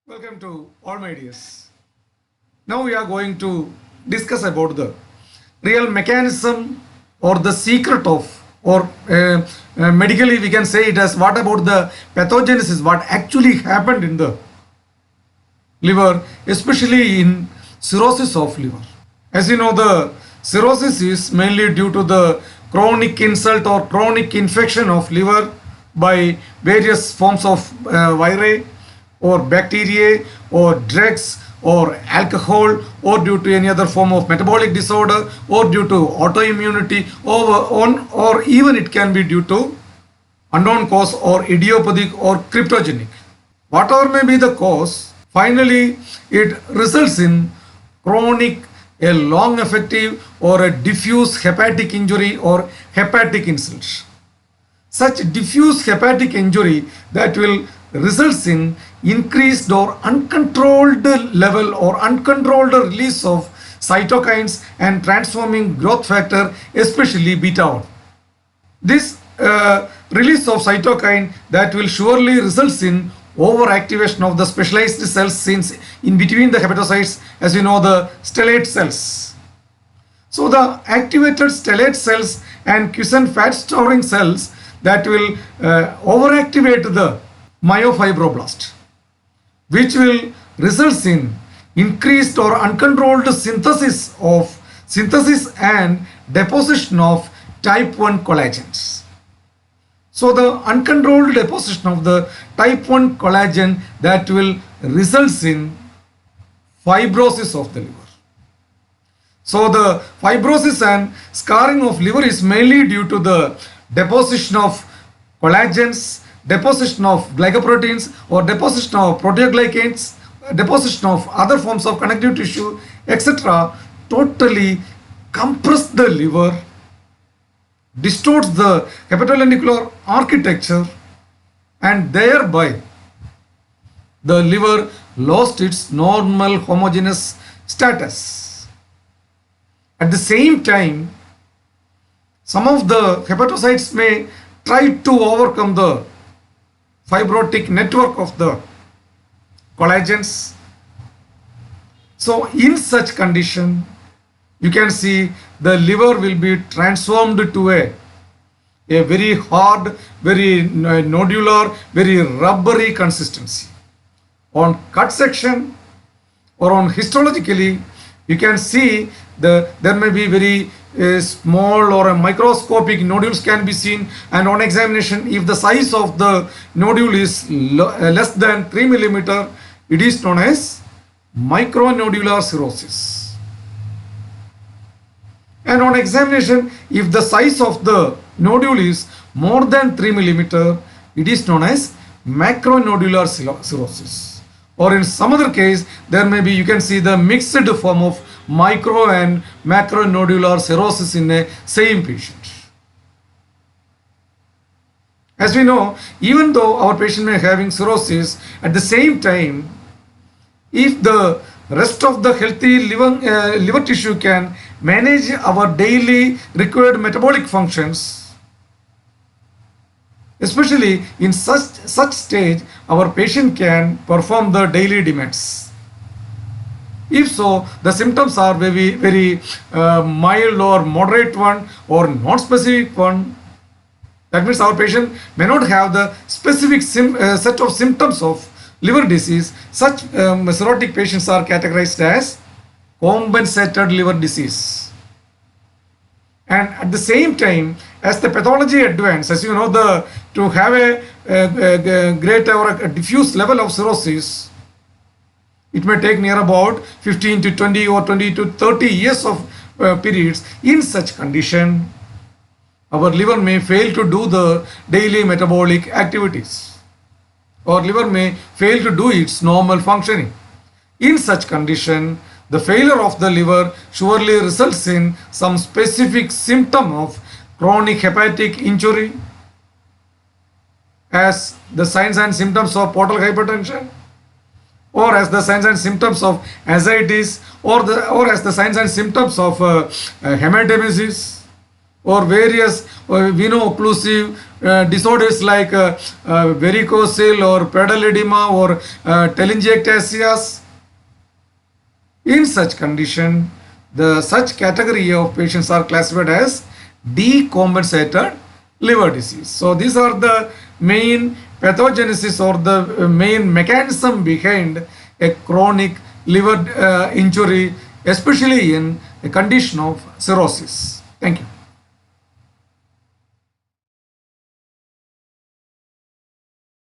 Welcome to all my dears. Now we are going to discuss about the real mechanism or the secret of or medically we can say it as what about the pathogenesis, what actually happened in the liver, especially in cirrhosis of liver. As you know, the cirrhosis is mainly due to the chronic insult or chronic infection of liver by various forms of virae or bacteria or drugs or alcohol or due to any other form of metabolic disorder or due to autoimmunity or even it can be due to unknown cause or idiopathic or cryptogenic. Whatever may be the cause, finally it results in chronic, a long effective or a diffuse hepatic injury or hepatic insult. Such diffuse hepatic injury that will results in increased or uncontrolled level or uncontrolled release of cytokines and transforming growth factor, especially beta 1. This release of cytokine that will surely results in overactivation of the specialized cells since in between the hepatocytes, as you know, the stellate cells. So the activated stellate cells and quiescent fat storing cells that will overactivate the myofibroblast, which will result in increased or uncontrolled synthesis and deposition of type 1 collagens. So the uncontrolled deposition of the type 1 collagen that will result in fibrosis of the liver. So the fibrosis and scarring of liver is mainly due to the deposition of collagens, deposition of glycoproteins or deposition of proteoglycans, deposition of other forms of connective tissue, etc. totally compress the liver, distorts the hepatolenticular architecture, and thereby the liver lost its normal homogeneous status. At the same time, some of the hepatocytes may try to overcome the fibrotic network of the collagens. So in such condition, you can see the liver will be transformed to a very hard, very nodular, very rubbery consistency. On cut section or on histologically, you can see there may be very small or a microscopic nodules can be seen, and on examination if the size of the nodule is less than 3 millimeter, it is known as micronodular cirrhosis. And on examination if the size of the nodule is more than 3 millimeter, it is known as macronodular cirrhosis. Or in some other case there may be, you can see the mixed form of micro and macronodular cirrhosis in a same patient. As we know, even though our patient may having cirrhosis, at the same time, if the rest of the healthy liver tissue can manage our daily required metabolic functions, especially in such stage, our patient can perform the daily demands. If so, the symptoms are very mild or moderate one or non-specific one. That means our patient may not have the specific set of symptoms of liver disease. Such cirrhotic patients are categorized as compensated liver disease. And at the same time, as the pathology advances, as you know, to have a great or a diffuse level of cirrhosis, it may take near about 15 to 20 or 20 to 30 years of periods. In such condition, our liver may fail to do the daily metabolic activities, or liver may fail to do its normal functioning. In such condition, the failure of the liver surely results in some specific symptom of chronic hepatic injury, as the signs and symptoms of portal hypertension, or as the signs and symptoms of ascites, or as the signs and symptoms of hematemesis, or various veno-occlusive disorders like varicocele or pedal edema or telangiectasias. In such condition, the such category of patients are classified as decompensated liver disease. So these are the main pathogenesis or the main mechanism behind a chronic liver injury, especially in a condition of cirrhosis. Thank you.